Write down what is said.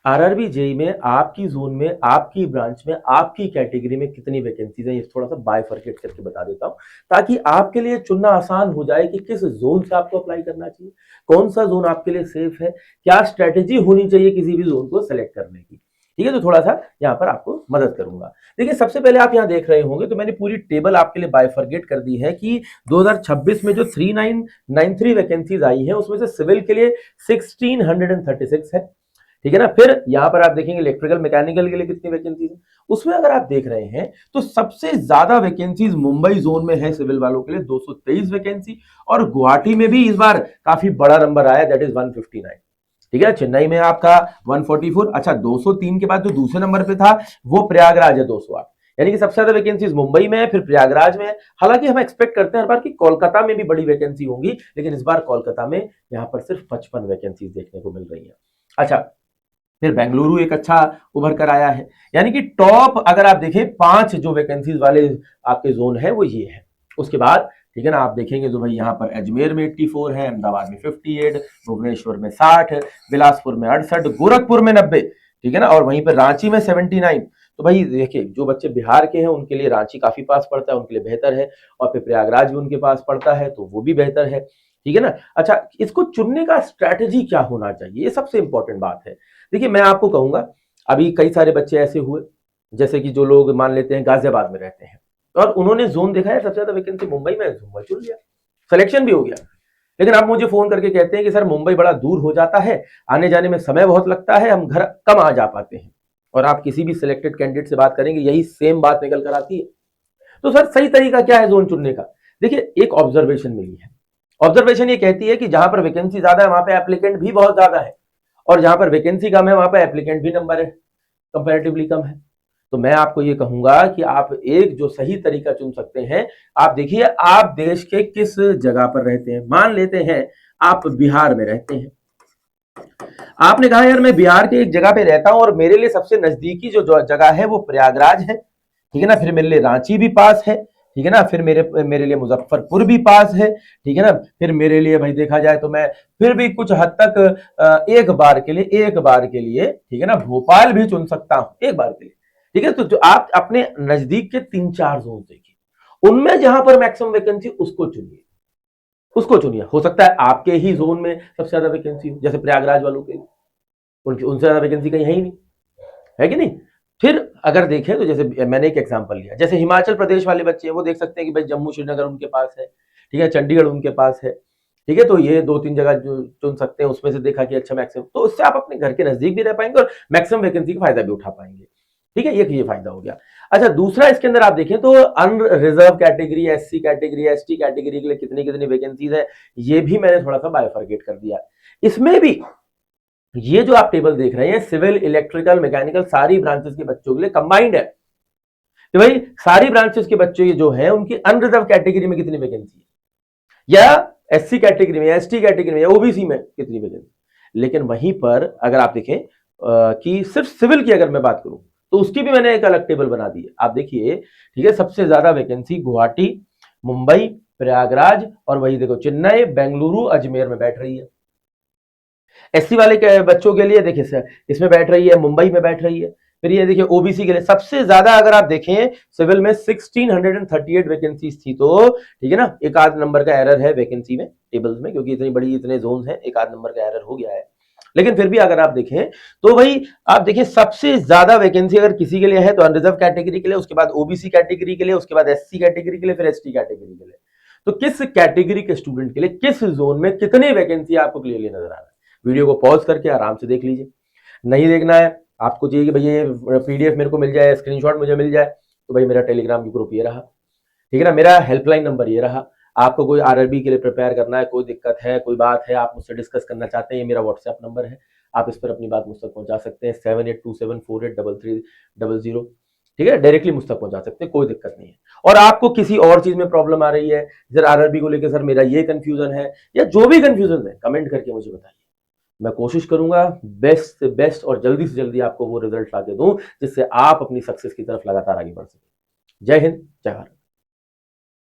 RRB JE में आपकी zone में, आपकी ब्रांच में, आपकी कैटेगरी में कितनी वैकेंसीज है, ये थोड़ा सा बाइफरकेट करके बता देता हूं, ताकि आपके लिए चुनना आसान हो जाए कि किस जोन से आपको अप्लाई करना चाहिए, कौन सा जोन आपके लिए सेफ है, क्या स्ट्रेटेजी होनी चाहिए किसी भी जोन को सेलेक्ट करने की। ठीक है, तो थोड़ा सा यहाँ पर आपको मदद करूंगा। देखिए, सबसे पहले आप यहाँ देख रहे होंगे तो मैंने पूरी टेबल आपके लिए बाइफरकेट कर दी है कि 2026 में जो 3993 वैकेंसीज आई है उसमें से सिविल के लिए 1636 है। ठीक है ना। फिर यहां पर आप देखेंगे इलेक्ट्रिकल मैकेनिकल के लिए कितनी वैकेंसीज है, उसमें अगर आप देख रहे हैं तो सबसे ज्यादा वैकेंसीज मुंबई जोन में है सिविल वालों के लिए 223 वैकेंसी, और गुवाहाटी में भी इस बार काफी बड़ा नंबर आया, दैट इज 159। ठीक है, चेन्नई में आपका 144। अच्छा, 203 के बाद जो दूसरे नंबर पे था वो प्रयागराज है 208। यानी कि सबसे ज्यादा वैकेंसीज मुंबई में है, फिर प्रयागराज में है। हालांकि हम एक्सपेक्ट करते हैं हर बार कि कोलकाता में भी बड़ी वैकेंसी होंगी, लेकिन इस बार कोलकाता में यहां पर सिर्फ 55 वैकेंसीज देखने को मिल रही है। अच्छा, फिर बेंगलुरु एक अच्छा उभर कर आया है। यानी कि टॉप अगर आप देखें 5 जो वैकेंसीज वाले आपके जोन है वो ये है। उसके बाद ठीक है ना, आप देखेंगे तो भाई यहाँ पर अजमेर में 84 है, अहमदाबाद में 58, भुवनेश्वर में 60, बिलासपुर में 68, गोरखपुर में 90। ठीक है ना, और वहीं पर रांची में 79। तो भाई देखिए, जो बच्चे बिहार के हैं उनके लिए रांची काफी पास पड़ता है, उनके लिए बेहतर है, और फिर प्रयागराज भी उनके पास पड़ता है तो वो भी बेहतर है। ठीक है ना। अच्छा, इसको चुनने का स्ट्रैटेजी क्या होना चाहिए, ये सबसे इंपॉर्टेंट बात है। देखिए, मैं आपको कहूंगा, अभी कई सारे बच्चे ऐसे हुए जैसे कि जो लोग मान लेते हैं गाजियाबाद में रहते हैं और उन्होंने जोन देखा है सबसे ज्यादा वैकेंसी मुंबई में है, मुंबई चुन लिया, सिलेक्शन भी हो गया। लेकिन आप मुझे फोन करके कहते हैं कि सर मुंबई बड़ा दूर हो जाता है, आने जाने में समय बहुत लगता है, हम घर कम आ जा पाते हैं। और आप किसी भी सिलेक्टेड कैंडिडेट से बात करेंगे, यही सेम बात निकल कर आती है। तो सर सही तरीका क्या है जोन चुनने का? देखिए, एक ऑब्जर्वेशन मिली है। ऑब्जर्वेशन ये कहती है कि जहां पर वैकेंसी ज्यादा है वहां पे एप्लीकेंट भी बहुत ज्यादा है, और जहां पर वैकेंसी कम है वहां पर एप्लीकेंट भी नंबर है कंपैरेटिवली कम है। तो मैं आपको ये कहूंगा कि आप एक जो सही तरीका चुन सकते हैं, आप देखिए आप देश के किस जगह पर रहते हैं। मान लेते हैं आप बिहार में रहते हैं, आपने कहा यार मैं बिहार के एक जगह पे रहता हूं और मेरे लिए सबसे नजदीकी जो जगह है वो प्रयागराज है। ठीक है ना, फिर मेरे लिए रांची भी पास है। ठीक है ना, फिर मेरे मेरे लिए मुजफ्फरपुर भी पास है। ठीक है ना, फिर मेरे लिए भाई देखा जाए तो मैं फिर भी कुछ हद तक एक बार के लिए ठीक है ना भोपाल भी चुन सकता हूं एक बार के लिए। ठीक है, तो जो आप अपने नजदीक के 3-4 जोन देखिए, उनमें जहां पर मैक्सिमम वैकेंसी उसको चुनिए, उसको चुनिए। हो सकता है आपके ही जोन में सबसे ज्यादा वैकेंसी हो, जैसे प्रयागराज वालों के, उनकी उनसे ज्यादा वैकेंसी कहीं है ही नहीं, है कि नहीं। फिर अगर देखें तो जैसे मैंने एक एग्जांपल लिया, जैसे हिमाचल प्रदेश वाले बच्चे हैं वो देख सकते हैं कि भाई जम्मू श्रीनगर उनके पास है, ठीक है, चंडीगढ़ उनके पास है। ठीक है, तो ये 2-3 जगह जो चुन सकते हैं, उसमें से देखा कि अच्छा मैक्सिमम, तो उससे आप अपने घर के नजदीक भी रह पाएंगे और मैक्सिमम वैकेंसी का फायदा भी उठा पाएंगे। ठीक है, ये फायदा हो गया। अच्छा, दूसरा इसके अंदर आप देखें तो unreserve category, SC category, ST category के लिए कितनी कितनी वैकेंसीज है, ये भी मैंने थोड़ा सा बाइफरकेट कर दिया। इसमें भी ये जो आप टेबल देख रहे हैं सिविल, इलेक्ट्रिकल, मैकेनिकल सारी ब्रांचेस के बच्चों के लिए कंबाइंड है कि भाई सारी ब्रांचेस के बच्चे जो हैं उनकी अनरिजर्व कैटेगरी में कितनी वैकेंसी है, या एससी कैटेगरी में, एसटी कैटेगरी में, या ओबीसी में कितनी वैकेंसी। लेकिन वहीं पर अगर आप देखें कि सिर्फ सिविल की अगर मैं बात करूं तो उसकी भी मैंने एक अलग टेबल बना दी है, आप देखिए। ठीक है, सबसे ज्यादा वैकेंसी गुवाहाटी, मुंबई, प्रयागराज और वही देखो चेन्नई, बेंगलुरु, अजमेर में बैठ रही है। एससी वाले के बच्चों के लिए देखिए सर इसमें बैठ रही है, मुंबई में बैठ रही है। फिर ये देखिए ओबीसी के लिए सबसे ज्यादा अगर आप देखें सिविल में 1638 वैकेंसीज थी, तो ठीक है ना, एक आध नंबर का एरर है वैकेंसी में टेबल्स में, क्योंकि इतनी बड़ी इतने जोन हैं, एक आध नंबर का एरर हो गया है। लेकिन फिर भी अगर आप देखें तो भाई आप देखिए सबसे ज्यादा वैकेंसी अगर किसी के लिए है तो अनरिजर्व कैटेगरी के लिए, उसके बाद ओबीसी कैटेगरी के लिए, उसके बाद एससी कैटेगरी के लिए, फिर एसटी कैटेगरी के लिए। तो किस कैटेगरी के स्टूडेंट के लिए किस जोन में कितनी वैकेंसी आपको क्लियरली नजर आ रहा है, वीडियो को पॉज करके आराम से देख लीजिए। नहीं देखना है आपको, चाहिए कि भैया ये पीडीएफ मेरे को मिल जाए, स्क्रीनशॉट मुझे मिल जाए, तो भाई मेरा टेलीग्राम ग्रुप ये रहा। ठीक है ना, मेरा हेल्पलाइन नंबर ये रहा। आपको कोई आरआरबी के लिए प्रिपेयर करना है, कोई दिक्कत है, कोई बात है, आप मुझसे डिस्कस करना चाहते हैं, ये मेरा व्हाट्सएप नंबर है, आप इस पर अपनी बात मुझ तक पहुंचा सकते हैं 7827483300। ठीक है, डायरेक्टली मुझ तक पहुंचा सकते हैं, कोई दिक्कत नहीं है। और आपको किसी और चीज में प्रॉब्लम आ रही है, सर आरआरबी को लेकर सर मेरा ये कंफ्यूजन है, या जो भी कंफ्यूजन है, कमेंट करके मुझे बताइए। मैं कोशिश करूंगा बेस्ट से बेस्ट और जल्दी से जल्दी आपको वो रिजल्ट ला के दूं जिससे आप अपनी सक्सेस की तरफ लगातार आगे बढ़ सकें। जय हिंद, जय भारत।